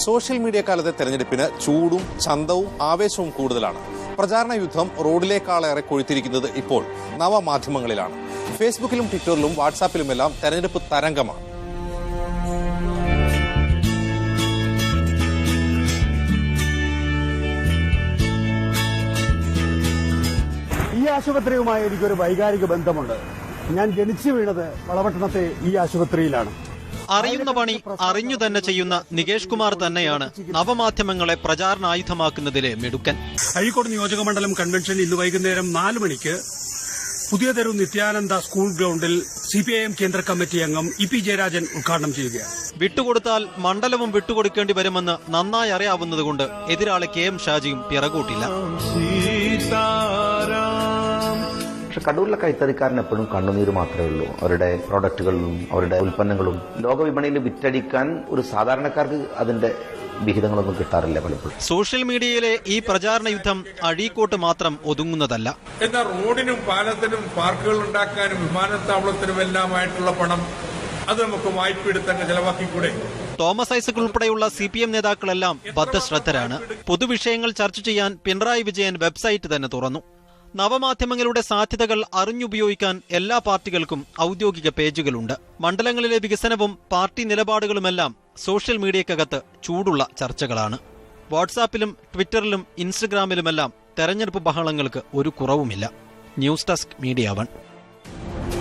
Social media കാലത്തെ തെരഞ്ഞെടുപ്പിന് ചൂടും ചന്തവും ആവേശവും കൂടുതലാണ്. പ്രചാരണ യുദ്ധം റോഡിലേക്കാളേറെ കൊഴുത്തിരിക്കുന്നത് ഇപ്പോൾ നവമാധ്യമങ്ങളിലാണ്. ഫേസ്ബുക്കിലും ട്വിറ്ററിലും വാട്സാപ്പിലുമെല്ലാം തെരഞ്ഞെടുപ്പ് തരംഗമാണ്. ഈ ആശുപത്രിയുമായി എനിക്കൊരു വൈകാരിക ബന്ധമുണ്ട്. ഞാൻ ജനിച്ചു വീണത് വളപട്ടണത്തെ ഈ ആശുപത്രിയിലാണ്. അറിയുന്ന പണി അറിഞ്ഞു തന്നെ ചെയ്യുന്ന നികേഷ് കുമാർ തന്നെയാണ് നവമാധ്യമങ്ങളെ പ്രചാരണായുധമാക്കുന്നതിലെ മിടുക്കൻ. അഴീക്കോട് നിയോജക മണ്ഡലം കൺവെൻഷൻ ഇന്ന് വൈകുന്നേരം 4 മണിക്ക് പുതിയ തെരു നിത്യാനന്ദ സ്കൂൾ ഗ്രൌണ്ടിൽ CPIM കേന്ദ്ര കമ്മിറ്റി അംഗം EP ജയരാജൻ ഉദ്ഘാടനം ചെയ്യുകയാണ്. വിട്ടുകൊടുത്താൽ മണ്ഡലവും വിട്ടുകൊടുക്കേണ്ടി വരുമെന്ന് നന്നായി അറിയാവുന്നതുകൊണ്ട് എതിരാളി KM ഷാജിയും പിറകൂട്ടില്ല. പക്ഷെ കണ്ണൂരിലെ കൈത്തറിക്കാരന് എപ്പോഴും കണ്ണുനീര് മാത്രമേ ഉള്ളൂ. അവരുടെ പ്രോഡക്റ്റുകളും അവരുടെ ഉൽപ്പന്നങ്ങളും ലോകവിപണിയിൽ വിറ്റഴിക്കാൻ ഒരു സാധാരണക്കാർക്ക് അതിന്റെ വിഹിതങ്ങളൊന്നും കിട്ടാറില്ല പലപ്പോഴും. സോഷ്യൽ മീഡിയയിലെ ഈ പ്രചാരണ യുദ്ധം അഴീക്കോട്ട് മാത്രം ഒതുങ്ങുന്നതല്ല. എന്നാൽ റോഡിനും പാലത്തിനും പാർക്കുകൾ ഉണ്ടാക്കാനും വിമാനത്താവളത്തിനുമെല്ലാമായിട്ടുള്ള പണം അത് നമുക്ക് വായ്പയെടുത്തങ്ങ് ചെലവാക്കിക്കൂടെ? തോമസ് ഐസക് ഉൾപ്പെടെയുള്ള CPM നേതാക്കളെല്ലാം ബദ്ധശ്രദ്ധരാണ്. പൊതുവിഷയങ്ങൾ ചർച്ച ചെയ്യാൻ പിണറായി വിജയൻ വെബ്സൈറ്റ് തന്നെ തുറന്നു. നവമാധ്യമങ്ങളുടെ സാധ്യതകൾ അറിഞ്ഞുപയോഗിക്കാൻ എല്ലാ പാർട്ടികൾക്കും ഔദ്യോഗിക പേജുകളുണ്ട്. മണ്ഡലങ്ങളിലെ വികസനവും പാർട്ടി നിലപാടുകളുമെല്ലാം സോഷ്യൽ മീഡിയക്കകത്ത് ചൂടുള്ള ചർച്ചകളാണ്. വാട്സാപ്പിലും ട്വിറ്ററിലും ഇൻസ്റ്റഗ്രാമിലുമെല്ലാം തെരഞ്ഞെടുപ്പ് ബഹളങ്ങൾക്ക് ഒരു കുറവുമില്ല. News desk media 1.